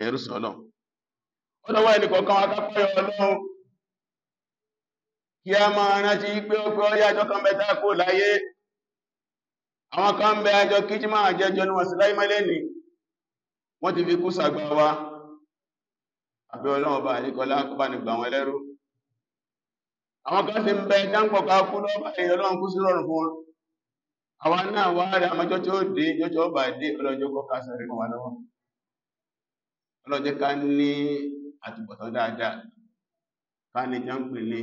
ẹ̀rù sí Ọlọ́run ọlọ́wọ́ ẹni kọ̀ọ̀kan akápáyọ Ọlọ́run kí a máa rántí pé ó pé ọyá ọjọ́ kan mẹ́ta kó láyé àwọn kan bẹ àjọ kíjí máa jẹjọ ní wọ́n sí láì mẹ́lẹ́ ní wọ́n ti fi kú sàgbà wa àbí Ọlọ́run bá àríkọlá kó bá ní gbà wọn lẹ́rú àwọn kan sì ń bẹ jáǹpọ̀ká kú lọ́bàá èyí Ọlọ́run kú sí rọrùn fún wọn àwọn náà wá rí àmọ́jọ́ tí ó dé jọ́jọ́ ọba dé ọlọ́jọ́ kọ́ kásẹ̀ rí wọn lọ́wọ́ ọlọ́jẹ́ ká ní àtúbọ̀tán dáadáa ká ní jáǹpì ní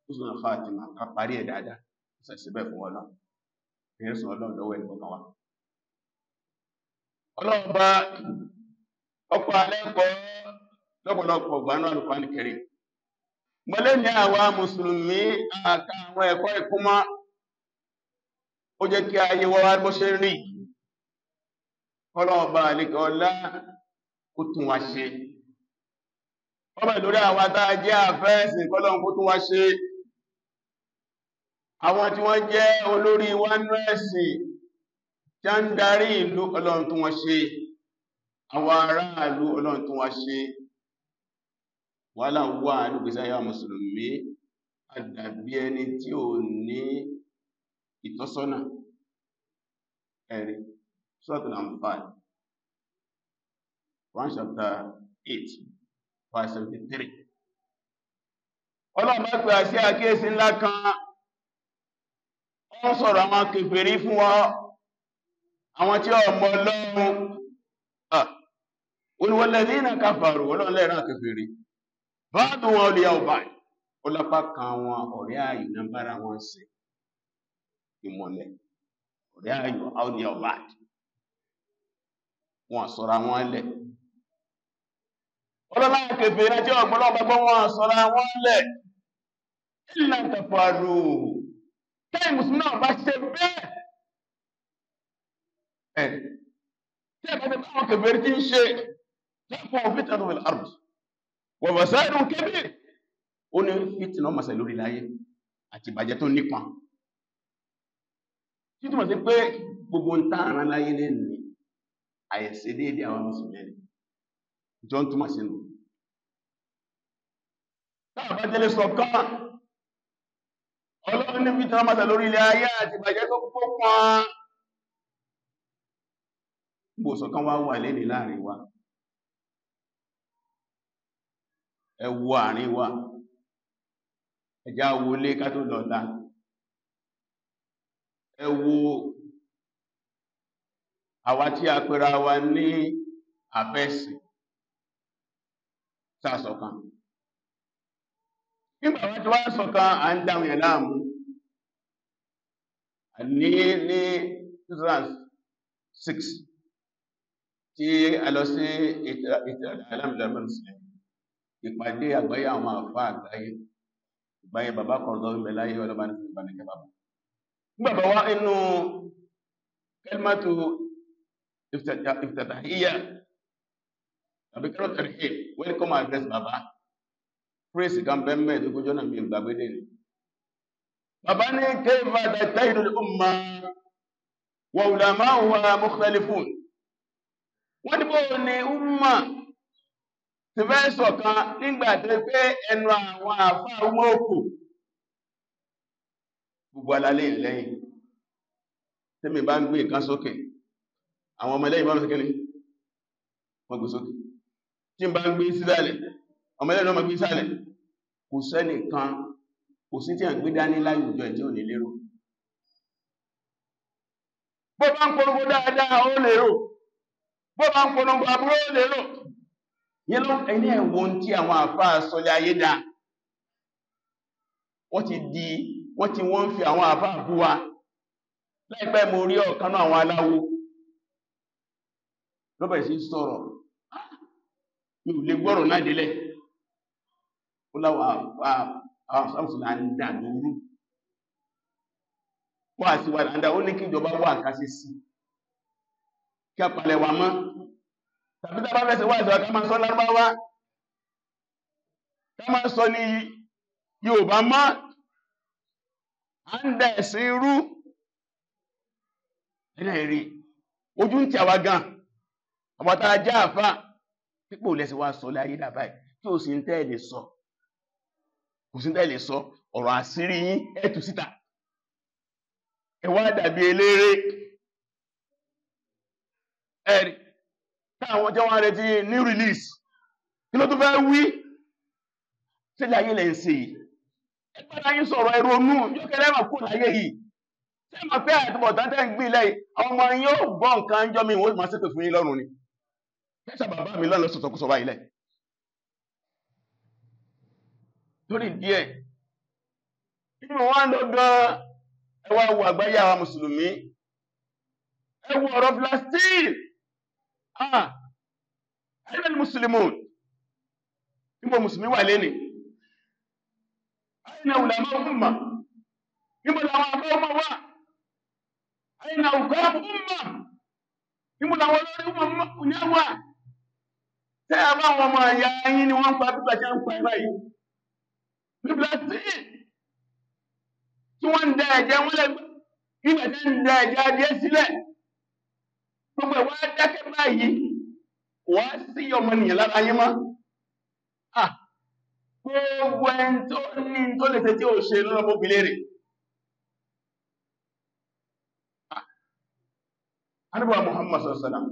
husnul khatima ká parí ẹ̀ dáadáa sẹ̀síbẹ̀ fún Ọlọ́run ìrẹsùn Ọlọ́run lọ́wọ́ ẹni kọ̀ọ̀kan wa Ọlọ́run bá ọ̀pọ̀ alẹ́kọ̀ọ́ lọ́pọ̀lọpọ̀ gbanú Al-Qur'an Karim mọ́lẹ́ ní àwa mùsùlùmí àka àwọn ẹ̀kọ́ ìkúmọ́ ó jẹ́ kí ayé wọ́n wá bó ṣe rí Ọlọ́run bá àlekọ̀ ọlá kó tún wa ṣe ọmọ ìlórí àwọn adáa jẹ́ àfẹ́ẹ̀sìn kọ́lọ́run kó tún wa ṣe àwọn tí wọ́n jẹ́ olórí wánúẹ̀sì tí a ń darí ìlú Ọlọ́run tún wa ṣe àwọn aráàlú Ọlọ́run tún wa ṣe wà láwọ́ àdúgbèsá yà mùsùlùmí àdàbí ẹni tí ò ní ìtọ́sọ́nà ẹ̀rí Suratul Anfal 1:8 verse 73 Ọlọ́run bá pè àṣẹ àkíyèsí ńlá kan ó sọ̀rọ̀ àwọn kèfèrí fún wa àwọn tí ó mọ Ọlọ́run walladhina kafaru Ọlọ́run lẹ́ran kèfèrí báàdùn wọn lè yàwó báyìí ó lápá kan wọn ọ̀rẹ́ ayò náà bára wọn ṣe ìmọ̀lẹ̀ ọ̀rẹ́ ayò áwòdíyà ọba wọn sọ́ra wọn lẹ̀ ọlọ́lá kẹfẹ́ rẹ̀ tí ọgbọ́lọ́ gbogbo wọn sọ́ra wọn lẹ̀ illa tafaru tẹ́ mùsùlùmí náà bá ṣe bẹ́ẹ̀ tí ẹ̀bá ti báwọn kẹfẹ́ rí tí ń ṣe tẹ́kùn fitnatun fil ard wa fasadun kabir ó ní fìtínà mọ̀sẹ̀ lórí láyé àti ìbàjẹ́ tó nípa tí túnmọ̀ sí pé gbogbo ń tàn án láyé lẹ́nu àyẹ̀sẹ̀ déédé àwọn mùsùlùmí jọ ń túnmọ̀ sínú táàbá jẹ́lé sọ̀kan Ọlọ́run ní fìtínà mọ̀sẹ̀ lórí ilẹ̀ ayé àti ìbàjẹ́ tó pọ́n gbò sọ̀kan wá wà lẹ́ni láàrin wa ẹ wo àárín wa ẹjá wo lé ká tó lọ́ta ẹ wo àwa tí a pèrà wa ní àfẹ́sì sàṣọ̀kan nígbà wá tí wá ṣọ̀kan à ń dáwọn ẹ̀ láàmú ní 2006 tí a lọ sí ìpàdé àgbáyé àwọn àfá àgbáyé ìgbáyé bàbá kọ̀ọ̀dọ̀ ń bẹ láyé ọlọ́bá ní ìbánikẹ́ bàbá nígbàbá wá inú kẹlmátù ìfìtàtàhíyà tàbí kẹrọ tẹ̀rẹ̀ welcome address bàbá praise kan bẹ́m̀bẹ̀ tó kójọ́ náà bí ìgbàgbédè ní bàbá ní kayfa tattahidu al-umma wa ulama'uha mukhtalifun wọ́n ní bó ní umma ti fẹ́ ṣọ̀kan nígbàtí pé ẹnu àwọn àfá ọmọ òkú gbogbo alálẹ́ ìlẹ́yìn tí mi bá ń gbé nǹkan sókè àwọn ọmọ ẹlẹ́yìn bá ń sókè ní wọ́n gbé sókè tí n bá ń gbé sísàlẹ̀ ọmọ ẹlẹ́yìn ọmọ gbé sísàlẹ̀ kò sẹ́nìkan kò sí tí a ń gbé dání láwùjọ ẹ̀ tí ò ní lérò bó bá ń polówó dáadáa ó lérò bó bá ń polówó àbúrò ó lérò yẹ́ ló ẹni ẹ̀wọ̀n tí àwọn àfáà sọlẹ̀ ayé dá wọ́n fi àwọn àfáà bú wa láìpẹ́ mo rí ọ̀kan náà àwọn aláwo lọ́bẹ̀ sí sọ̀rọ̀ mi ò lè gbọ́rọ̀ náà délẹ̀ ó láwọ̀ àwọn sàmùsùlá ń dà lórí wọ́n àti wà dáadáa ó ní kí ìjọba wà nǹkan sí kí a palẹ̀ wà mọ́ tàbí tàbá fẹ́sẹ̀ wà ìjọba ká máa sọ lárúbáwá ká máa sọ ní Yorùbá mọ́ à ń dẹ̀ sí irú ẹ̀nà èrè ojú ń tí àwa gan àwọ̀tá ajá àfá pípò lẹ́sí wá sọ láyé dà báyìí tí ó sì ń tẹ́lẹ̀ sọ, kò sí tẹ́lẹ̀ sọ, ọ̀rọ̀ àṣírí yín ẹ tú síta, ẹ wá dàbí eléré ẹ̀rì táwọn jẹ́ wọ́n retí new release, kí ló tó fẹ́ wí sí láyé lẹ́ ń ṣe yìí, ẹ padà yín sọ̀rọ̀ ẹ̀rọnú yóò kẹ́lẹ́ mà kó láyé yìí, ṣé mà pé àtúbọ̀ tán ń gbé lẹ́yìn àwọn ọmọ yín ó gbọ́ nǹkan jọ́ mi wọ́n máa ṣépè fún yín lọ́rùn ni, kẹ́sà bàbá mi lọ́nà sọ̀tọ̀kùsọ̀ báyìí lẹ̀. Lórí díẹ̀ nínú wọn lọ gan ẹ wá wo àgbáyé àwa mùsùlùmí, ẹ wo ọ̀rọ̀ Palestine, ayé ni mùsùlùmí níbo mùsùlùmí wà lẹ́nì, ayé na ulama umma níbo làwọn àbá ọmọ wà, ayé na ukam umma níbo làwọn olórí umma ní wà, tẹ́ ẹ bá wọn ọmọ àyà yín ni wọ́n ń pa pípa jẹ́ ń pa ẹ báyìí ní Palestine tí wọ́n ń da ẹ̀jẹ̀ wọn lẹ́gbẹ̀ẹ́ nígbà tí ń da ẹ̀jẹ̀ adìẹ sílẹ̀, gbogbo ẹ̀ wá dákẹ́ báyìí wá sí ọmọnìyàn lára yín mọ́. Gbogbo ẹni tó ní tó lè ṣe tí ó ṣe lọ́nà mọ́bílẹ̀ rẹ̀. Ànábì Muhammad sallallahu alaihi wasallam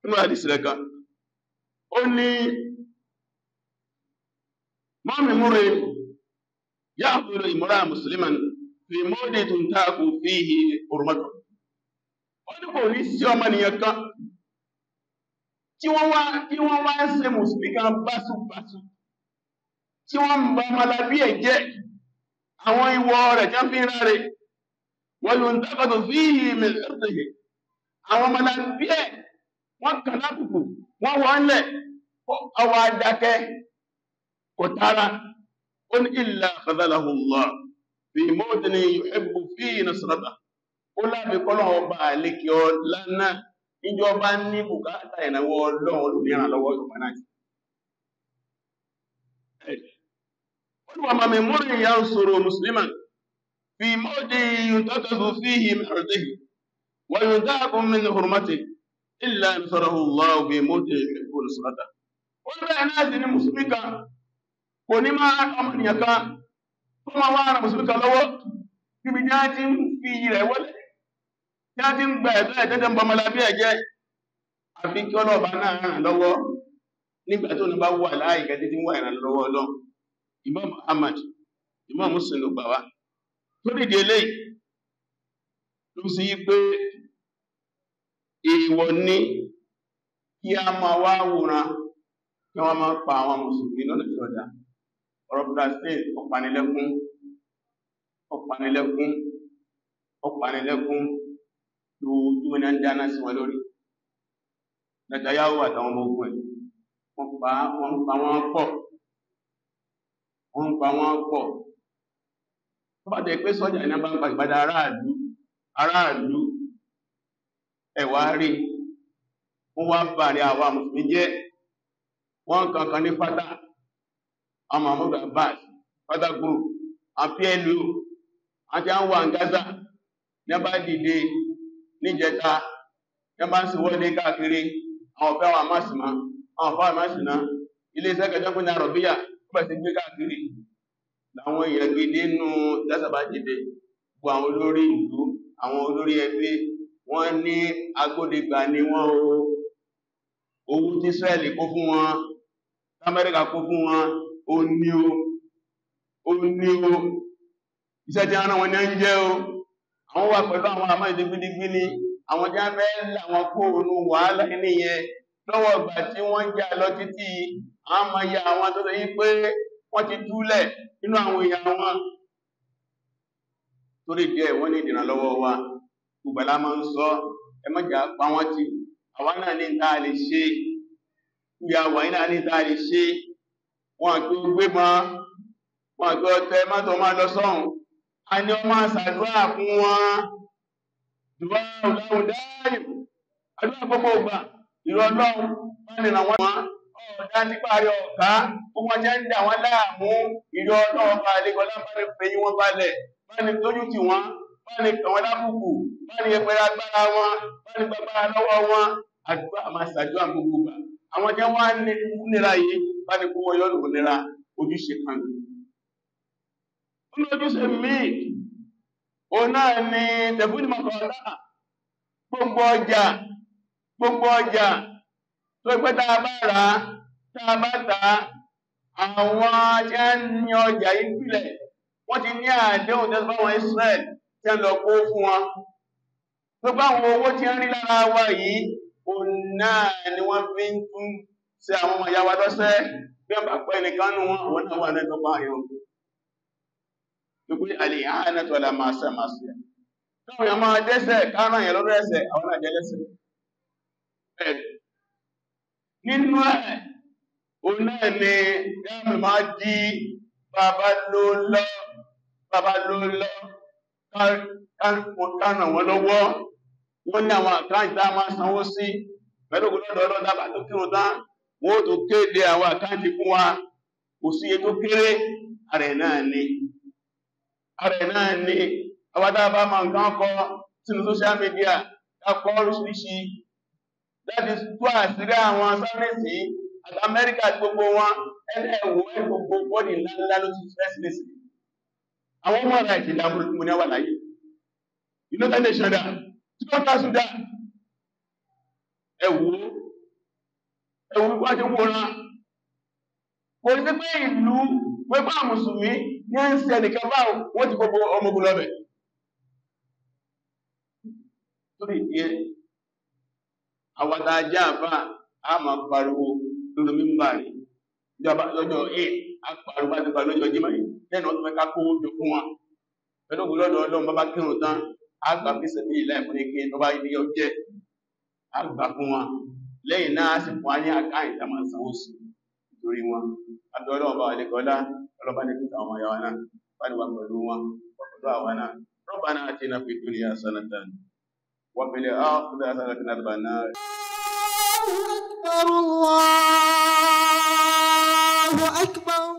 nínú àdìsí rẹ̀ kan ó ní mọ́mí múre يأخذ امرأة مسلما في موضع تنتهك فيه حرمته. Wọ́n ní kò ní sí ọmọnìyàn kan tí wọ́n wá ń ṣe mùsùlùmí kan báṣubàṣu, tí wọ́n ń ba ọmọlábí ẹ̀ jẹ́ àwọn ìwọ rẹ̀ tí wọ́n fi ń ráre, wọ́n ló ń dákọ̀tò fíhì mẹ́lẹ́sẹ̀ àwọn ọmọlábí ẹ̀ wọ́n kàn lábùkù wọ́n wọ́n lẹ̀ ọwọ́ adákẹ́ kò tara. قل إلا خذله الله في موطن يحب فيه نصرته. قل بقوله بالك لنا ìjọba ní bùkátà ìnáwó Ọlọ́run olùdíran lọ́wọ́ ìjọba náà. Olúwa máa mi múrí ìyá òṣòro Mùsùlùmí fi mọ́dí yùntọ́tọ́sù fíhì mẹ́rọ̀dẹ́hì wà yùntákùn min hurmati illa nasarahu Allah fi mọ́dí yuhibbu nusratahu. Ó bẹ́ẹ̀ náà sí ní Mùsùlùmí kan kò ní máa ọmọnìyàn kan tó máa wá ara Mùsùlùmí kan lọ́wọ́ níbi tí a ti ń fi rẹ̀ wọlé tí a ti ń gba ẹ̀tọ́ ẹ̀tẹ́tẹ́ ń bọ ọmọlábí ẹ̀jẹ́, àfi kí ọlọ́ọ̀bá náà ràn lọ́wọ́ nígbà tó ní bá wà láàyè gẹ́gẹ́ tí ń wà ìrànlọ́wọ́ Ọlọ́run. Imam Ahmad, Imam Muslim ló gbà wá. Tó dìde eléyìí ló sì yí pé èèwọ̀ ní kí a máa wá wòran kí wọ́n máa pa àwọn Mùsùlùmí lọ́nà tí ó dá. Ọ̀rọ̀ Palestine ọ̀panilẹ́kún lójúmọ́ ní dáná sí wọn lórí. Netanyahu àtàwọn ọmọ ogun ẹ̀ wọ́n pa wọ́n pọ̀. Tó bá jẹ́ pé sọ́jà iná bá ń pa ìbádá aráàlú ẹ̀wà rí wọ́n wá bàrí àwa Mùsùlùmí jẹ́ wọ́n kankan ní fátà àwọn Mahmoud Abbas fátà group àpíẹ̀lú àti àwọn Gaza ní a bá dìde níjẹta ní a bá ń ṣèwọ́de káàkiri àwọn ọ̀fẹ́ àwọn àmásìmá àwọn ọ̀fẹ́ àmásìná ilé iṣẹ́ kẹjọ́kún ní àrọ̀bíyà pẹ̀ sí gbé káàkiri láwọn èèyàn gidi nínú dásàbá dìde gbogbo àwọn olórí ìlú àwọn olórí ẹgbẹ́ wọ́n ní agbódegbà ni wọ́n owó tí Israeli kó fún wọn Amẹ́ríkà kó fún wọn ó ní o iṣẹ́ tí wọ́n rán wọn ní ń jẹ́ o àwọn wà pẹ̀lú àwọn àmọ́ ìdígbídígbí ni àwọn jẹ́ fẹ́ láwọn kó onú wàhálà ní yẹn lọ́wọ́ ìgbà tí wọ́n jà lọ títí àwọn ọmọ ya àwọn tó yí pé wọ́n ti túlẹ̀ nínú àwọn èèyàn wọn torí díẹ̀ wọ́n ní ìdìrànlọ́wọ́ wa gbogbo àlá máa ń sọ ẹ má jà pa wọ́n ti àwa náà ní ìta lè ṣe ìyá wà ní náà ní ìta lè ṣe wọn àti gbé mọ́ wọn àti ọtẹ mọ́tò máa lọ sọ́hùn a ní ọmọ àṣàdúrà fún wọn dùbọ́ ọ̀dáhùn dáàyè àdúrà gbogbo ọgbà ìrọ̀lọ́hùn wọn ni àwọn ọ̀dá níparí ọ̀ká gbogbo ọjọ́ ń dà wọ́n láàmú ìrọ̀ ọlọ́wọ́ bá lè gọlá bá lè fẹ̀yìn wọn balẹ̀ bá ní tójú tì wọ́n bá ní kàwọn lábùkù bá ní ẹgbẹ̀rẹ̀ agbára wọn bá ní gbàgbára lọ́wọ́ wọn àdúrà máa ṣàdúrà gbogbo gbà àwọn jẹ́ wá ní nira yìí bá ní kó wọ́n yọ́nù nira ojúṣe kan ní ojúṣe míì o náà ni tẹ̀fúnni mọ̀kànlá gbogbo ọjà tó pẹ́ tá a bá rà á tá a bá tà á àwọn tí a ń ní ọjà yìí pìlẹ̀ wọ́n ti ní àdéhùn tẹ́sí fáwọn Israel tí a lọ kó fún wọn tó bá àwọn owó tí a ń rí lára wa yìí òun náà ni wọ́n fi ń tún ṣe àwọn ọmọ ìyá wa lọ́sẹ̀ bí wọ́n bá pẹ́ nìkan nù wọn àwọn náà wà náà tó bá yọ nítorí àlè àánà tó la máa ṣe máa ṣe táwọn èèyàn máa dẹ́ṣẹ̀ káràn yẹn lọ́dọ̀ ẹ̀ṣẹ̀ àwọn náà jẹ́ lẹ́ṣẹ̀ nínú ẹ̀ òun náà ni dáàmì máa di bàbá ló lọ káràn wọn lọ́wọ́ wọ́n ní àwọn àkáǹtì tá a máa sanwó sí pẹ̀lú ògùnlọ́dọ̀ ọlọ́dàbà tó kírun tán wọ́n ó tó kéde àwọn àkáǹtì fún wa kò sí iye tó kéré ààrẹ náà ni àwọn tá a bá máa nǹkan kọ sínú social media kápọ̀ oríṣiríṣi láti tó àṣírí àwọn sáfẹ́sì àti Amẹ́ríkà àti gbogbo wọn ẹlẹ́wọ̀ gbogbo bọ́ọ̀dì ńláńlá ló ti fẹ́ sílẹ̀ sí àwọn ọmọ ọ̀rọ̀ ìtìlá burúkú ní wà láyé United Nations dà tí wọ́n ká sùdá ẹ̀wọ̀ wípé àti wòran kò sí pé ìlú pẹ́pẹ́ àmùsùnmí ní ń ṣe ẹnìkan bá wọ́n ti gbogbo ọmọ ogun lọ́bẹ̀ torí ìdíẹ̀ àwàdà ajá àbá a máa pariwo lórí mímbà rí lọ́jọ́ 8 apariwo bá ti pa lọ́jọ́ jímọ̀ yìí lẹ́nu ọdún mẹ́ka kó oúnjẹ fún wa pẹ̀lú ògùn lọ́dọ̀ ọlọ́run bábá kírun tán a gbà fi sẹ̀mí ilẹ̀ ìfún ike tó bá ibi ọjẹ́ a gbà fún wa lẹ́yìn náà a sì fún wa ní àkáyìn tá máa sanwó sí nítorí wọn àbí ọlọ́run bá wà lẹ́kọ̀ọ́lá ọlọ́ba ní kíkà àwọn ọmọ náà bá ní wà pẹ̀lú wọn pẹ̀lú àwọn náà ربنا آتنا في الدنيا حسنة وفي الآخرة حسنة وقنا عذاب النار الله أكبر.